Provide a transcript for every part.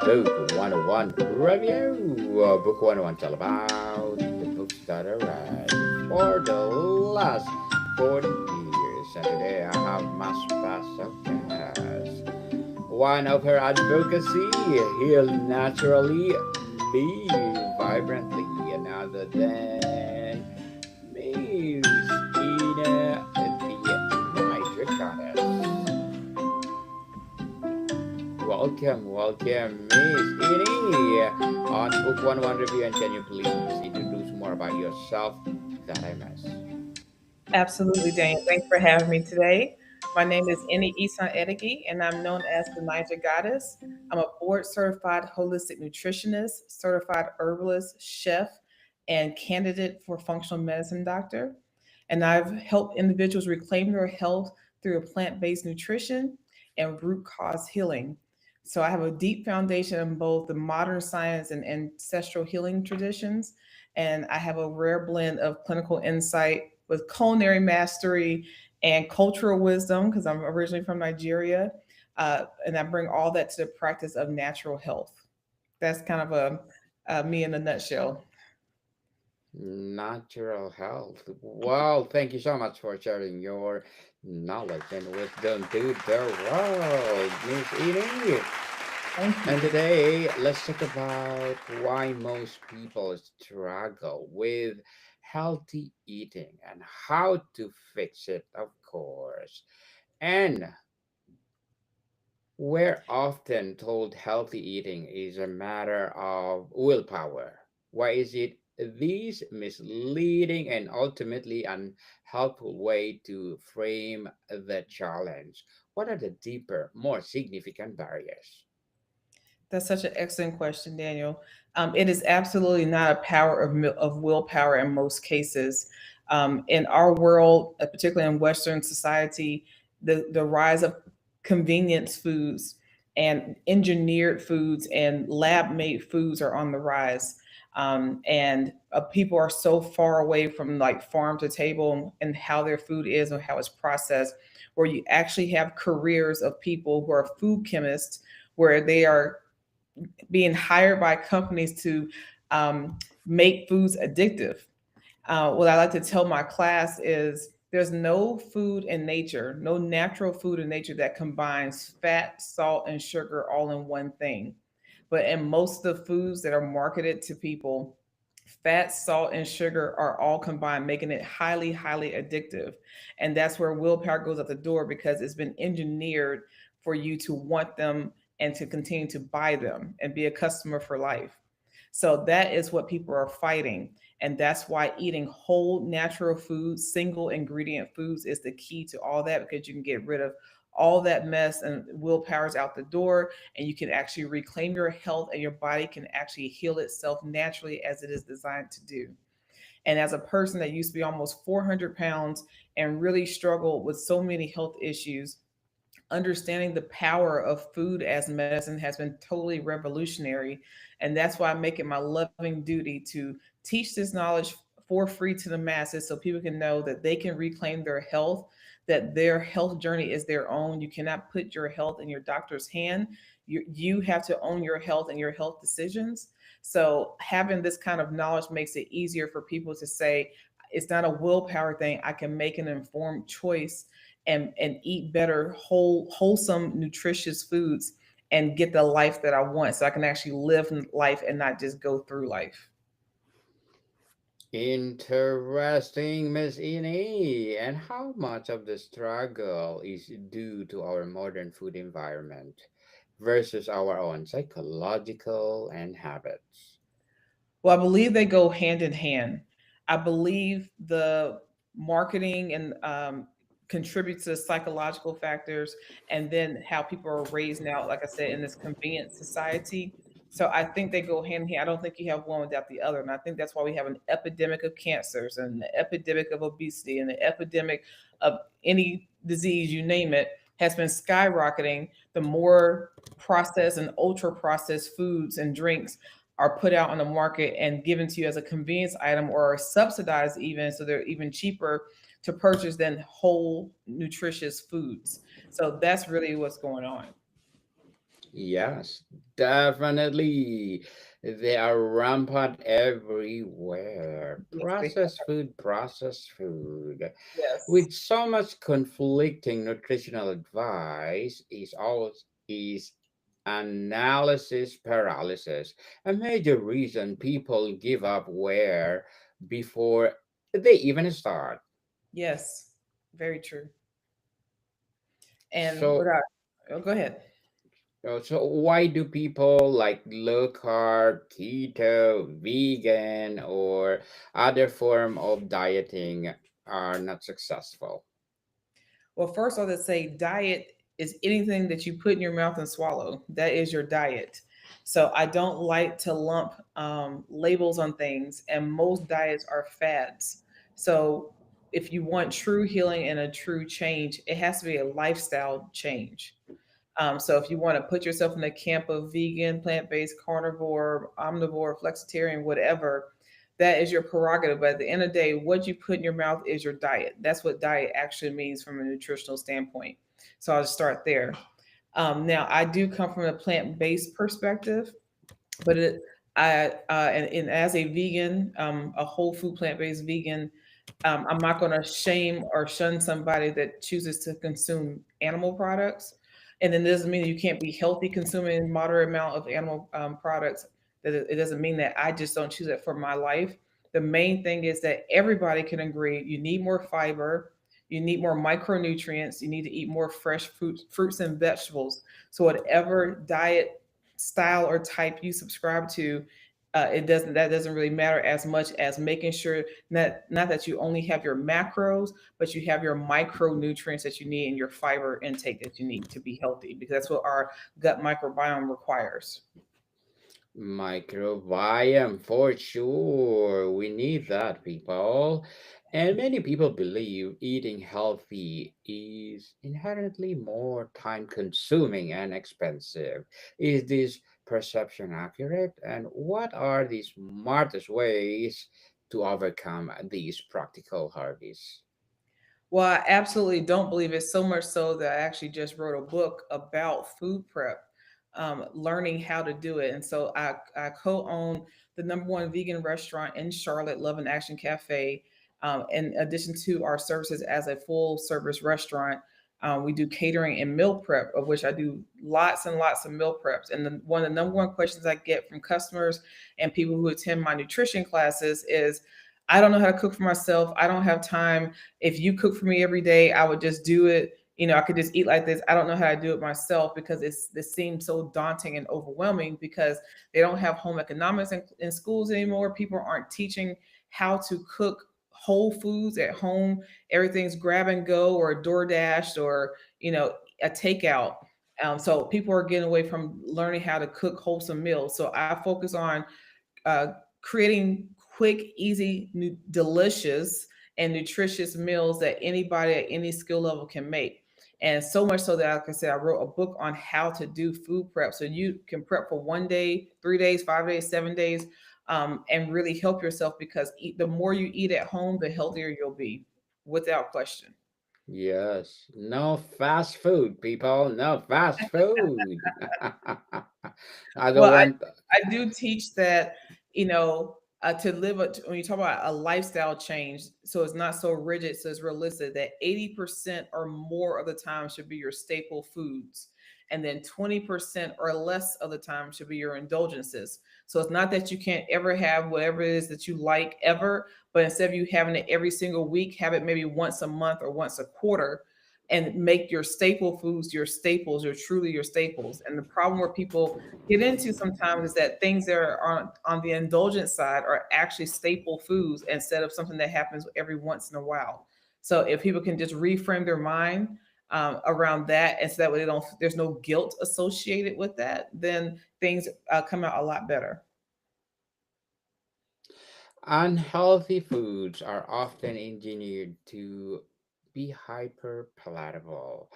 Book 101 review. Book 101 is all about the books that I read for the last 40 years. And today I have my special guest. One of her advocacy, heal naturally, live vibrantly, another than Miss Ina the Naija Goddess. Welcome, Miss Ini on Book 101 Review. And can you please introduce more about yourself that I missed? Absolutely, Dane. Thanks for having me today. My name is Ini Edigi, and I'm known as the Naija Goddess. I'm a board certified holistic nutritionist, certified herbalist, chef, and candidate for functional medicine doctor. And I've helped individuals reclaim their health through plant based nutrition and root cause healing. So I have a deep foundation in both the modern science and ancestral healing traditions, and I have a rare blend of clinical insight with culinary mastery and cultural wisdom because I'm originally from Nigeria. And I bring all that to the practice of natural health. That's kind of a me in a nutshell. Natural health. Well, thank you so much for sharing your knowledge and wisdom to the world, Miss Ini. Thank And you. today, let's talk about why most people struggle with healthy eating and how to fix it, of course. And we're often told healthy eating is a matter of willpower. Why is it this misleading and ultimately unhelpful way to frame the challenge? What are the deeper, more significant barriers? That's such an excellent question, Daniel. It is absolutely not a power of willpower in most cases. In our world, particularly in Western society, the rise of convenience foods and engineered foods and lab made foods are on the rise. And people are so far away from like farm to table and how their food is and how it's processed, where you actually have careers of people who are food chemists, where they are being hired by companies to um, make foods addictive. What I like to tell my class is there's no food in nature, no natural food in nature that combines fat, salt, and sugar all in one thing. But in most of the foods that are marketed to people, fat, salt, and sugar are all combined, making it highly, highly addictive. And that's where willpower goes out the door because it's been engineered for you to want them and to continue to buy them and be a customer for life. So that is what people are fighting. And that's why eating whole natural foods, single ingredient foods is the key to all that because you can get rid of all that mess and willpower's out the door and you can actually reclaim your health and your body can actually heal itself naturally as it is designed to do. And as a person that used to be almost 400 pounds and really struggled with so many health issues, understanding the power of food as medicine has been totally revolutionary. And that's why I make it my loving duty to teach this knowledge for free to the masses so people can know that they can reclaim their health, that their health journey is their own. You cannot put your health in your doctor's hand. You have to own your health and your health decisions. So having this kind of knowledge makes it easier for people to say, it's not a willpower thing. I can make an informed choice and eat better, wholesome, nutritious foods and get the life that I want so I can actually live life and not just go through life. Interesting, Miss Ini. And how much of the struggle is due to our modern food environment versus our own psychological and habits? Well, I believe they go hand in hand. I believe the marketing and contributes to the psychological factors and then how people are raised now, like I said, in this convenient society. So I think they go hand in hand. I don't think you have one without the other. And I think that's why we have an epidemic of cancers and an epidemic of obesity and an epidemic of any disease, you name it, has been skyrocketing the more processed and ultra processed foods and drinks are put out on the market and given to you as a convenience item or subsidized even so they're even cheaper to purchase than whole nutritious foods. So that's really what's going on. Yes, definitely. They are rampant everywhere. Yes, they have. Processed food. Yes. With so much conflicting nutritional advice is analysis paralysis. A major reason people give up where before they even start. Yes. Very true. And So without, oh, go ahead. So why do people like low carb, keto, vegan, or other form of dieting are not successful? Well, first I'll just say diet is anything that you put in your mouth and swallow. That is your diet. So I don't like to lump labels on things, and most diets are fads. So if you want true healing and a true change, it has to be a lifestyle change. So if you want to put yourself in the camp of vegan, plant-based, carnivore, omnivore, flexitarian, whatever, that is your prerogative. But at the end of the day, what you put in your mouth is your diet. That's what diet actually means from a nutritional standpoint. So I'll just start there. Now I do come from a plant-based perspective, but and as a vegan, a whole food plant-based vegan, I'm not going to shame or shun somebody that chooses to consume animal products. And then it doesn't mean that you can't be healthy consuming a moderate amount of animal products. That it doesn't mean that I just don't choose it for my life. The main thing is that everybody can agree you need more fiber, you need more micronutrients, you need to eat more fresh fruits and vegetables. So whatever diet style or type you subscribe to, it doesn't that doesn't really matter as much as making sure that not that you only have your macros, but you have your micronutrients that you need and your fiber intake that you need to be healthy, because that's what our gut microbiome requires. Microbiome for sure. We need that, people. And many people believe eating healthy is inherently more time consuming and expensive. Is this perception accurate? And what are the smartest ways to overcome these practical hurdles? Well, I absolutely don't believe it, so much so that I actually just wrote a book about food prep, learning how to do it. And so I co-own the number one vegan restaurant in Charlotte, Love and Action Cafe. In addition to our services as a full service restaurant, we do catering and meal prep, of which I do lots and lots of meal preps. And one of the number one questions I get from customers and people who attend my nutrition classes is, I don't know how to cook for myself. I don't have time. If you cook for me every day, I would just do it. I could just eat like this. I don't know how to do it myself, because this seems so daunting and overwhelming, because they don't have home economics in schools anymore. People aren't teaching how to cook whole foods at home. Everything's grab and go or DoorDash or a takeout. So people are getting away from learning how to cook wholesome meals. So I focus on uh, creating quick, easy, delicious, and nutritious meals that anybody at any skill level can make. And so much so that, like I said, I wrote a book on how to do food prep. So you can prep for 1 day, 3 days, 5 days, 7 days, and really help yourself, because the more you eat at home, the healthier you'll be, without question. Yes, no fast food, people. No fast food. I don't Well, want. I do teach that, to live when you talk about a lifestyle change, so it's not so rigid, so it's realistic, that 80% or more of the time should be your staple foods. And then 20% or less of the time should be your indulgences. So it's not that you can't ever have whatever it is that you like ever, but instead of you having it every single week, have it maybe once a month or once a quarter, and make your staple foods your staples, your truly your staples. And the problem where people get into sometimes is that things that are on the indulgent side are actually staple foods instead of something that happens every once in a while. So if people can just reframe their mind around that, and so that way they don't, there's no guilt associated with that, then things come out a lot better. Unhealthy foods are often engineered to be hyper palatable.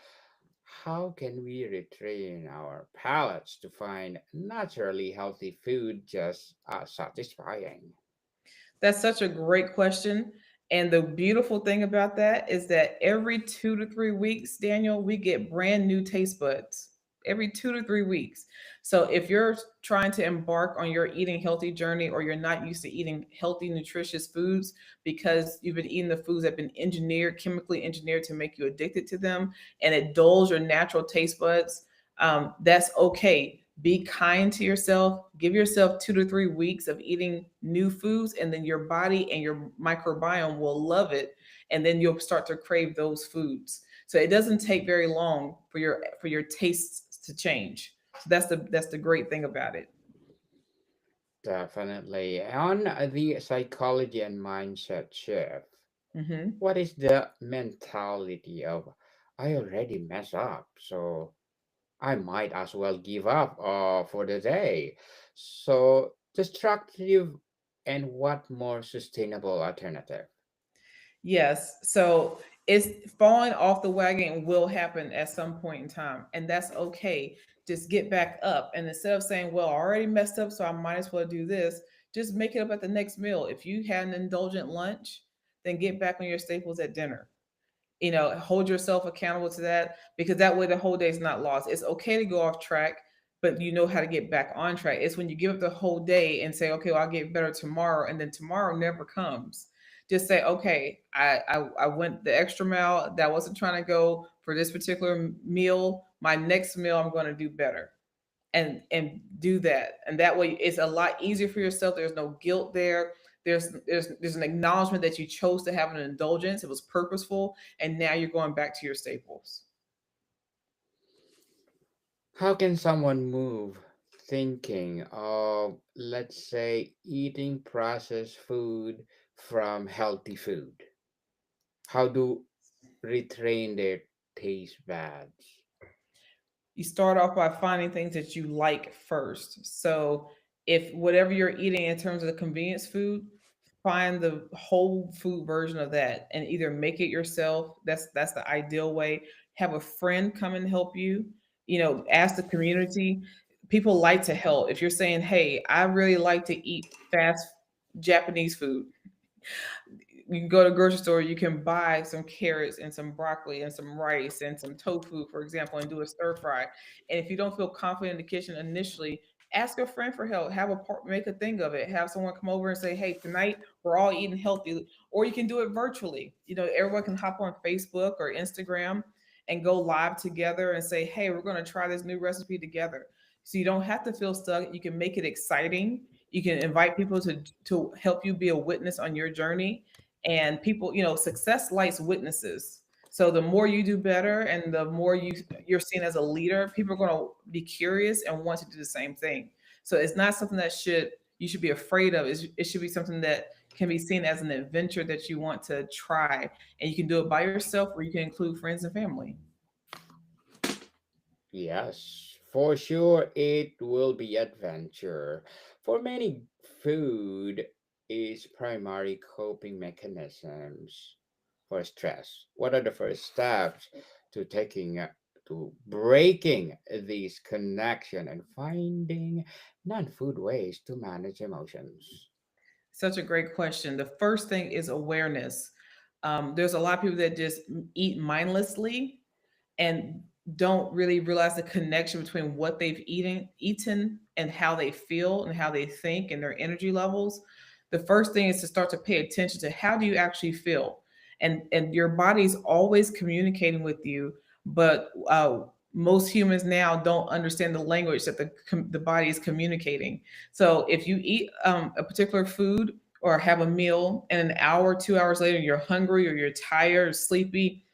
How can we retrain our palates to find naturally healthy food just as satisfying? That's such a great question. And the beautiful thing about that is that every 2 to 3 weeks, Daniel, we get brand new taste buds. every 2 to 3 weeks. So if you're trying to embark on your eating healthy journey, or you're not used to eating healthy, nutritious foods because you've been eating the foods that have been engineered, chemically engineered to make you addicted to them, and it dulls your natural taste buds, that's okay. Be kind to yourself. Give yourself 2 to 3 weeks of eating new foods, and then your body and your microbiome will love it, and then you'll start to crave those foods. So it doesn't take very long for your tastes to change. So that's the great thing about it. Definitely. On the psychology and mindset shift, Hmm. what is the mentality of I already mess up, so I might as well give up for the day? So destructive and what more sustainable alternative? Yes. So it's falling off the wagon will happen at some point in time, and that's okay. Just get back up. And instead of saying, well, I already messed up, so I might as well do this, just make it up at the next meal. If you had an indulgent lunch, then get back on your staples at dinner. Hold yourself accountable to that, because that way the whole day is not lost. It's okay to go off track, but you know how to get back on track. It's when you give up the whole day and say, okay, well, I'll get better tomorrow, and then tomorrow never comes. Just say, okay, I went the extra mile, that wasn't trying to go for this particular meal. My next meal, I'm going to do better, and do that. And that way it's a lot easier for yourself. There's no guilt there. There's an acknowledgement that you chose to have an indulgence. It was purposeful, and now you're going back to your staples. How can someone move thinking of, let's say, eating processed food from healthy food? How do retrain their taste buds? You start off by finding things that you like first. So if whatever you're eating in terms of the convenience food, find the whole food version of that and either make it yourself. That's the ideal way. Have a friend come and help you. Ask the community. People like to help. If you're saying, "Hey, I really like to eat fast Japanese food," you can go to the grocery store, you can buy some carrots and some broccoli and some rice and some tofu, for example, and do a stir fry. And if you don't feel confident in the kitchen initially, ask a friend for help. Have a part, make a thing of it. Have someone come over and say, "Hey, tonight we're all eating healthy," or you can do it virtually. Everyone can hop on Facebook or Instagram and go live together and say, "Hey, we're going to try this new recipe together." So you don't have to feel stuck. You can make it exciting. You can invite people to help you be a witness on your journey. And people, success lights witnesses. So the more you do better, and the more you're seen as a leader, people are going to be curious and want to do the same thing. So it's not something that should you should be afraid of. It should be something that can be seen as an adventure that you want to try, and you can do it by yourself, or you can include friends and family. Yes, for sure it will be adventure. For many, food is primary coping mechanisms for stress. What are the first steps to taking to breaking these connection and finding non-food ways to manage emotions? Such a great question. The first thing is awareness. There's a lot of people that just eat mindlessly and don't really realize the connection between what they've eaten and how they feel and how they think and their energy levels. The first thing is to start to pay attention to how do you actually feel, and your body's always communicating with you, but most humans now don't understand the language that the body is communicating. So if you eat a particular food or have a meal, and an hour, 2 hours later you're hungry or you're tired or sleepy,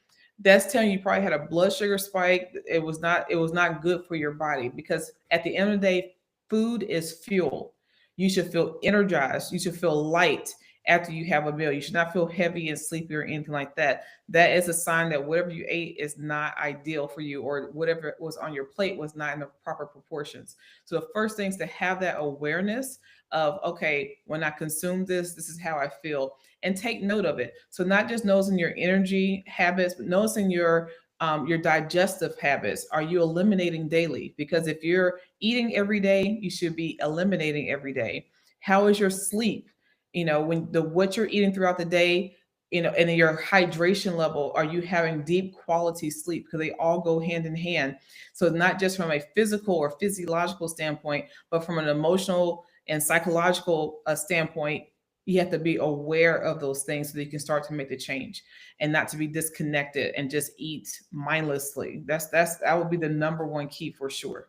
that's telling you probably had a blood sugar spike. It was not good for your body, because at the end of the day, food is fuel. You should feel energized. You should feel light after you have a meal. You should not feel heavy and sleepy or anything like that. That is a sign that whatever you ate is not ideal for you, or whatever was on your plate was not in the proper proportions. So the first thing is to have that awareness of, okay, when I consume this, this is how I feel, and take note of it. So not just noticing your energy habits, but noticing your digestive habits. Are you eliminating daily? Because if you're eating every day, you should be eliminating every day. How is your sleep? When the what you're eating throughout the day, And your hydration level, are you having deep quality sleep? Because they all go hand in hand. So not just from a physical or physiological standpoint, but from an emotional and psychological standpoint, you have to be aware of those things so that you can start to make the change and not to be disconnected and just eat mindlessly. That would be the number one key for sure.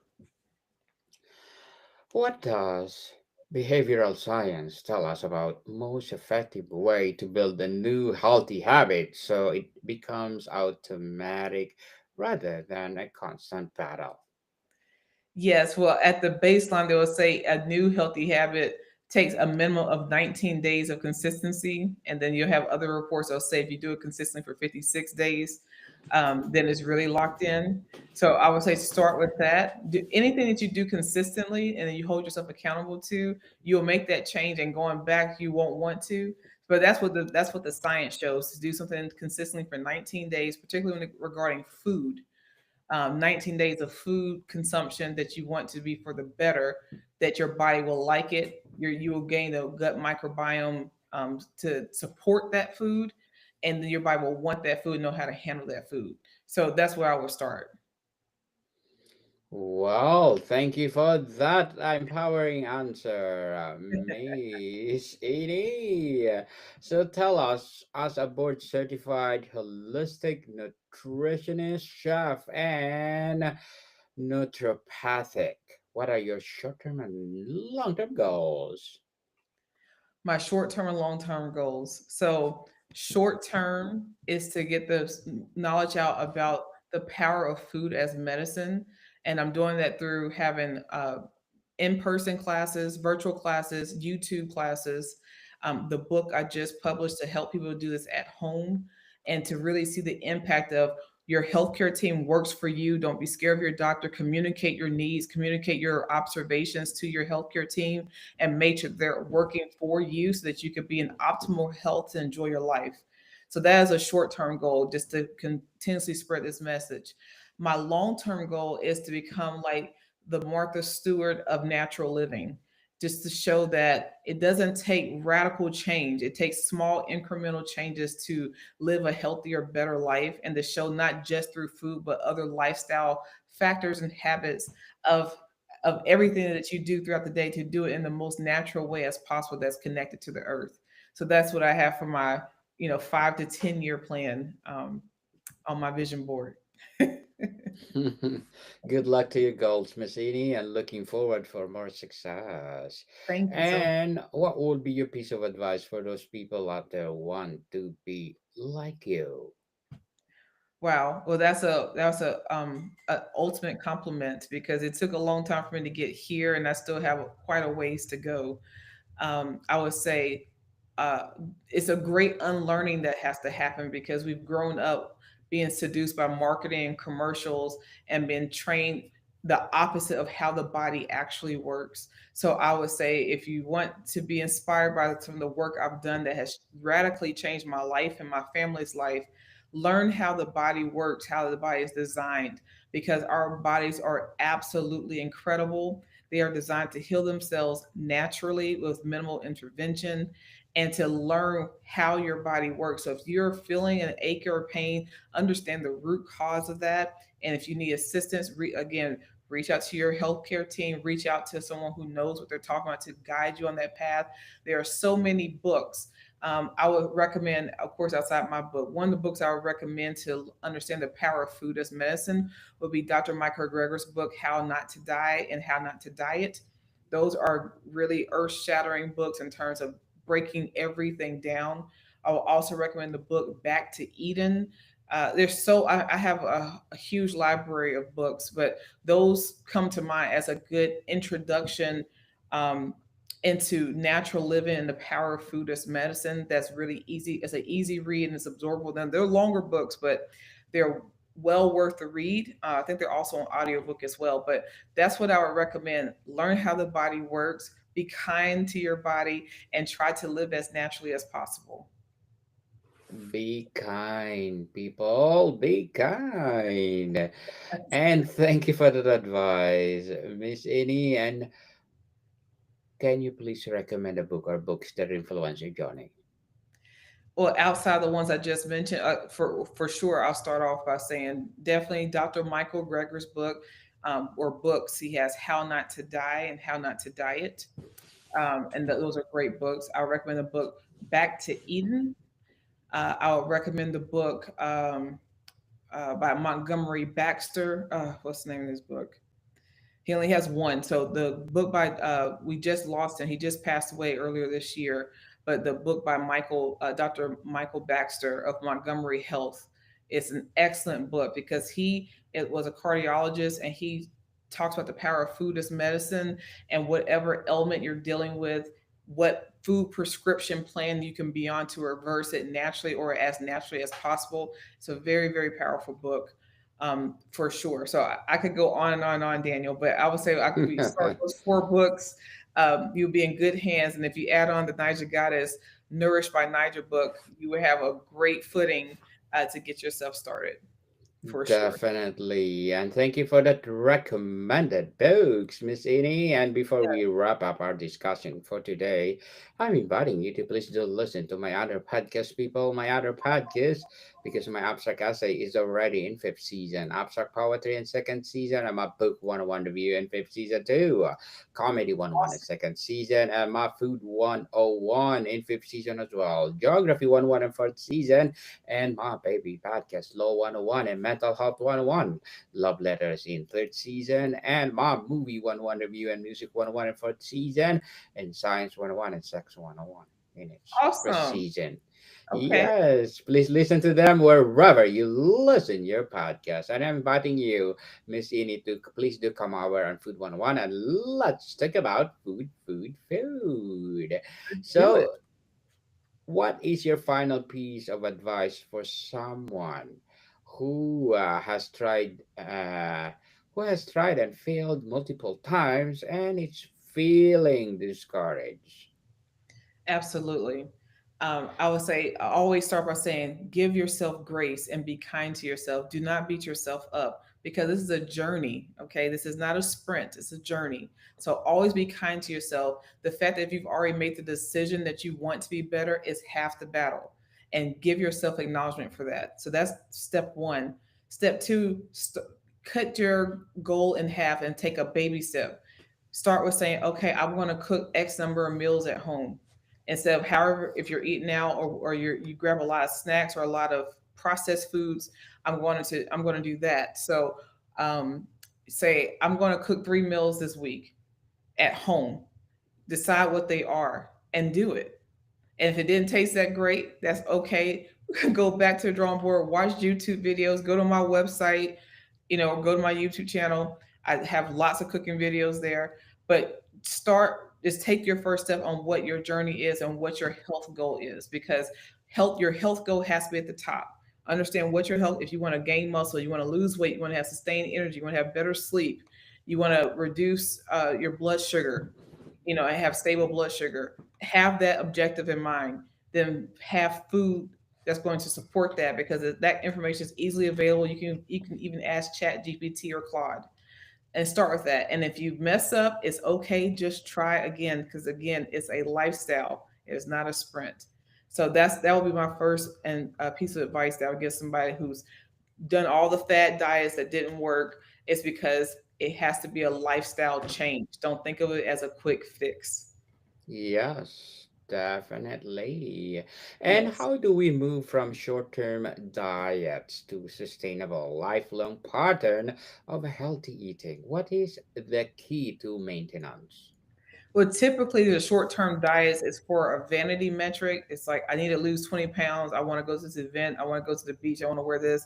What does behavioral science tell us about most effective way to build a new healthy habit so it becomes automatic rather than a constant battle? Yes, well, at the baseline, they will say a new healthy habit takes a minimum of 19 days of consistency. And then you'll have other reports that'll say if you do it consistently for 56 days, then it's really locked in. So I would say start with that. Do anything that you do consistently and then you hold yourself accountable to, you'll make that change. And going back, you won't want to. But that's what the science shows, to do something consistently for 19 days, particularly regarding food. 19 days of food consumption that you want to be for the better, that your body will like it. You will gain the gut microbiome to support that food, and then your body will want that food and know how to handle that food. So that's where I will start. Well, thank you for that empowering answer, Miss Edie. So tell us, as a board certified holistic nutritionist, chef, and naturopathic, what are your short term and long term goals? My short term and long term goals. So, short term is to get the knowledge out about the power of food as medicine. And I'm doing that through having in person classes, virtual classes, YouTube classes. The book I just published to help people do this at home and to really see the impact of your healthcare team works for you. Don't be scared of your doctor. Communicate your needs, communicate your observations to your healthcare team, and make sure they're working for you so that you could be in optimal health to enjoy your life. So that is a short term goal, just to continuously spread this message. My long term goal is to become like the Martha Stewart of natural living, just to show that it doesn't take radical change. It takes small incremental changes to live a healthier, better life, and to show not just through food, but other lifestyle factors and habits of everything that you do throughout the day, to do it in the most natural way as possible that's connected to the earth. So that's what I have for my 5 to 10 year plan on my vision board. Good luck to your goals, Miss Edie, and looking forward for more success. Thank you so much. And what would be your piece of advice for those people out there who want to be like you? Wow. Well, that's a ultimate compliment, because it took a long time for me to get here, and I still have quite a ways to go. I would say uh, it's a great unlearning that has to happen, because we've grown up being seduced by marketing and commercials and been trained the opposite of how the body actually works. So I would say, if you want to be inspired by some of the work I've done that has radically changed my life and my family's life, learn how the body works, how the body is designed, because our bodies are absolutely incredible. They are designed to heal themselves naturally with minimal intervention, and to learn how your body works. So if you're feeling an ache or pain, understand the root cause of that. And if you need assistance, again, reach out to your healthcare team, reach out to someone who knows what they're talking about to guide you on that path. There are so many books. I would recommend, of course, outside my book, one of the books I would recommend to understand the power of food as medicine would be Dr. Michael Greger's book, How Not to Die and How Not to Diet. Those are really earth shattering books in terms of breaking everything down. I will also recommend the book Back to Eden. I have a huge library of books, but those come to mind as a good introduction um, into natural living and the power of food as medicine. That's really easy. It's an easy read and it's absorbable. Then they're longer books, but they're well worth the read. I think they're also on audiobook as well. But that's what I would recommend. Learn how the body works, be kind to your body, and try to live as naturally as possible. Be kind, people. Be kind. And thank you for that advice, Miss Edie. And can you please recommend a book or books that influence your journey? Well, outside the ones I just mentioned, for sure, I'll start off by saying definitely Dr. Michael Greger's book, or books. He has How Not to Die and How Not to Diet, and those are great books. I recommend the book Back to Eden. I'll recommend the book by Montgomery Baxter. What's the name of this book? He only has one. So the book by we just lost him. He just passed away earlier this year. But the book by Dr. Michael Baxter of Montgomery Health is an excellent book because it was a cardiologist and he talks about the power of food as medicine and whatever ailment you're dealing with, what food prescription plan you can be on to reverse it naturally or as naturally as possible. It's a very, very powerful book, for sure. So I could go on and on and on, Daniel, but I would say we start those four books. You'll be in good hands. And if you add on the Naija Goddess, Nourished by Naija book, you will have a great footing to get yourself started, for sure. Definitely. And thank you for that recommended books, Miss Ini. And before Yeah, we wrap up our discussion for today, I'm inviting you to please do listen to my other podcast, people, my other podcast, because my abstract essay is already in fifth season. Abstract poetry in second season. I'm a book 101 review in fifth season too. Comedy 101 in awesome. second season. And my food 101 in fifth season as well. Geography 101 in fourth season and my baby podcast Law 101 and Mental Health 101, Love Letters in third season, and my movie 101 review and music 101 in fourth season, and Science 101 and Sex 101 in its first Awesome. season. Okay. Yes, please listen to them wherever you listen your podcast. And I'm inviting you, Miss Ini, to please do come over on Food 101 and let's talk about food, food, food. Do it. So what is your final piece of advice for someone who who has tried and failed multiple times and is feeling discouraged? Absolutely. I would say, I always start by saying, give yourself grace and be kind to yourself. Do not beat yourself up because this is a journey. Okay. This is not a sprint, it's a journey. So always be kind to yourself. The fact that if you've already made the decision that you want to be better is half the battle. And give yourself acknowledgement for that. So that's step one. Step two, cut your goal in half and take a baby step. Start with saying, okay, I'm going to cook X number of meals at home instead of however, if you're eating out or you grab a lot of snacks or a lot of processed foods, I'm going to do that. So um, say I'm going to cook 3 meals this week at home. Decide what they are and do it. And if it didn't taste that great, that's okay. Go back to the drawing board, watch YouTube videos, go to my website, go to my YouTube channel. I have lots of cooking videos there. But just take your first step on what your journey is and what your health goal is, because your health goal has to be at the top. Understand what your health, if you want to gain muscle, you want to lose weight, you want to have sustained energy, you want to have better sleep, you want to reduce your blood sugar, and have stable blood sugar. Have that objective in mind. Then have food that's going to support that, because that information is easily available. You can even ask Chat GPT or Claude and start with that. And if you mess up, it's okay. Just try again, because again, it's a lifestyle. It is not a sprint. So that will be my first and piece of advice that I would give somebody who's done all the fad diets that didn't work. It's because it has to be a lifestyle change. Don't think of it as a quick fix. Yes, definitely. And Yes. how do we move from short-term diets to sustainable lifelong pattern of healthy eating? What is the key to maintenance? Well, typically the short-term diets is for a vanity metric. It's like I need to lose 20 pounds. I want to go to this event. I want to go to the beach. I want to wear this.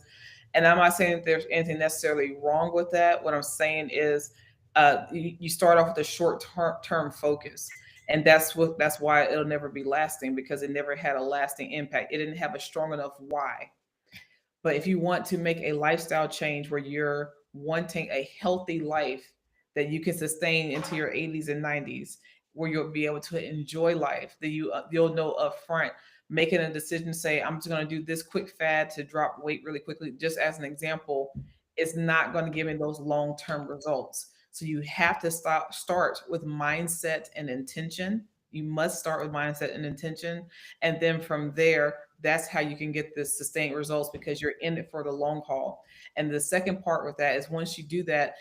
And I'm not saying that there's anything necessarily wrong with that. What I'm saying is you start off with a short-term focus. And that's why it'll never be lasting, because it never had a lasting impact. It didn't have a strong enough why. But if you want to make a lifestyle change where you're wanting a healthy life that you can sustain into your 80s and 90s, where you'll be able to enjoy life, that you'll know upfront, making a decision to say, I'm just going to do this quick fad to drop weight really quickly, just as an example, it's not going to give me those long-term results. So you have to start with mindset and intention. You must start with mindset and intention, and then from there That's how you can get the sustained results, because you're in it for the long haul. And the second part with that is, once you do that,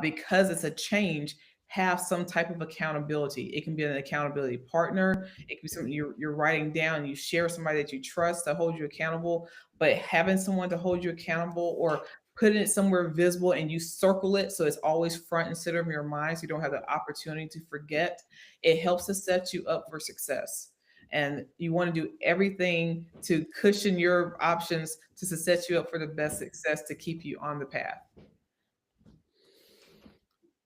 because it's a change, have some type of accountability. It can be an accountability partner. It can be something you're writing down. You share with somebody that you trust to hold you accountable. But having someone to hold you accountable, or putting it somewhere visible and you circle it so it's always front and center of your mind, so you don't have the opportunity to forget, it helps to set you up for success. And you want to do everything to cushion your options to set you up for the best success, to keep you on the path.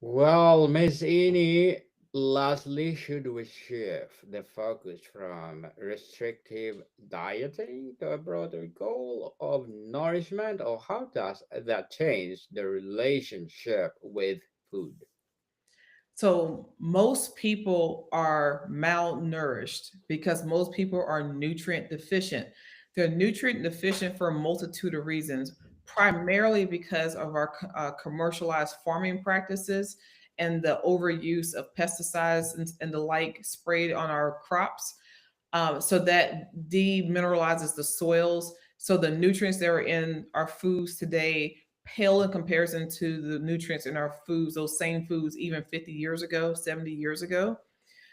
Well, Miss Ini, lastly, should we shift the focus from restrictive dieting to a broader goal of nourishment, or how does that change the relationship with food? So most people are malnourished because most people are nutrient deficient. They're nutrient deficient for a multitude of reasons, primarily because of our commercialized farming practices and the overuse of pesticides and the like sprayed on our crops. So that demineralizes the soils. So the nutrients that are in our foods today pale in comparison to the nutrients in our foods, those same foods, even 50 years ago, 70 years ago.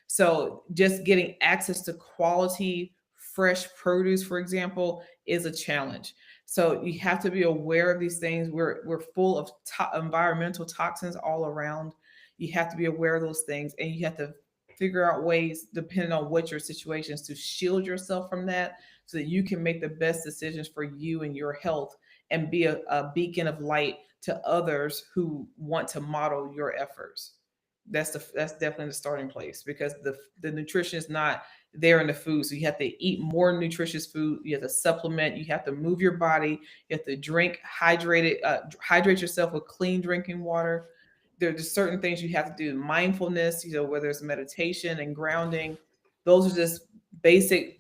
So just getting access to quality, fresh produce, for example, is a challenge. So you have to be aware of these things. We're full of environmental toxins all around. You have to be aware of those things, and you have to figure out ways, depending on what your situation is, to shield yourself from that, so that you can make the best decisions for you and your health, and be a beacon of light to others who want to model your efforts. That's definitely the starting place, because the nutrition is not there in the food. So you have to eat more nutritious food. You have to supplement. You have to move your body. You have to hydrate yourself with clean drinking water. There are just certain things you have to do. Mindfulness, whether it's meditation and grounding, those are just basic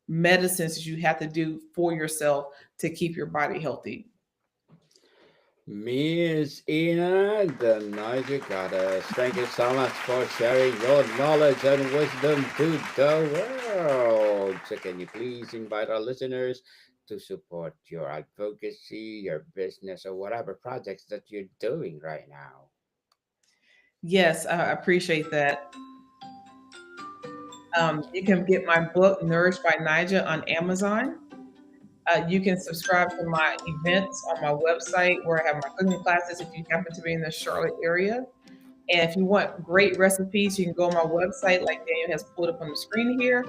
medicines that you have to do for yourself to keep your body healthy. Miss Ina, the Naija Goddess, thank you so much for sharing your knowledge and wisdom to the world. So, can you please invite our listeners to support your advocacy, your business, or whatever projects that you're doing right now? Yes, I appreciate that. You can get my book, Nourished by Nija, on Amazon. You can subscribe to my events on my website, where I have my cooking classes if you happen to be in the Charlotte area. And if you want great recipes, you can go on my website, like Daniel has pulled up on the screen here,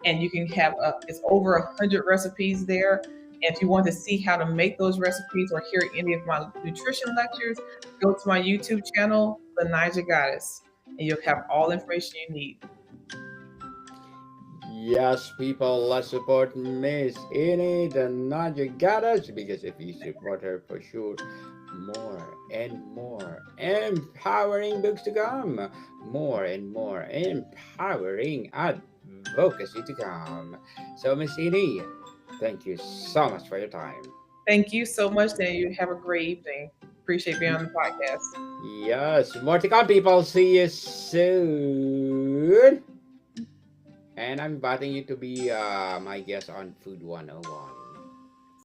and you can have it's over 100 recipes there. And if you want to see how to make those recipes or hear any of my nutrition lectures, go to my YouTube channel, The Naija Goddess, and you'll have all the information you need. Yes, people, let's support Miss Ini, the Naija Goddess, because if you support her, for sure, more and more empowering books to come, more and more empowering advocacy to come. So, Miss Ini, thank you so much for your time. Thank you so much, Daniel. You have a great evening. Appreciate being on the podcast. Yes, more to come, people. See you soon. And I'm inviting you to be my guest on Food 101.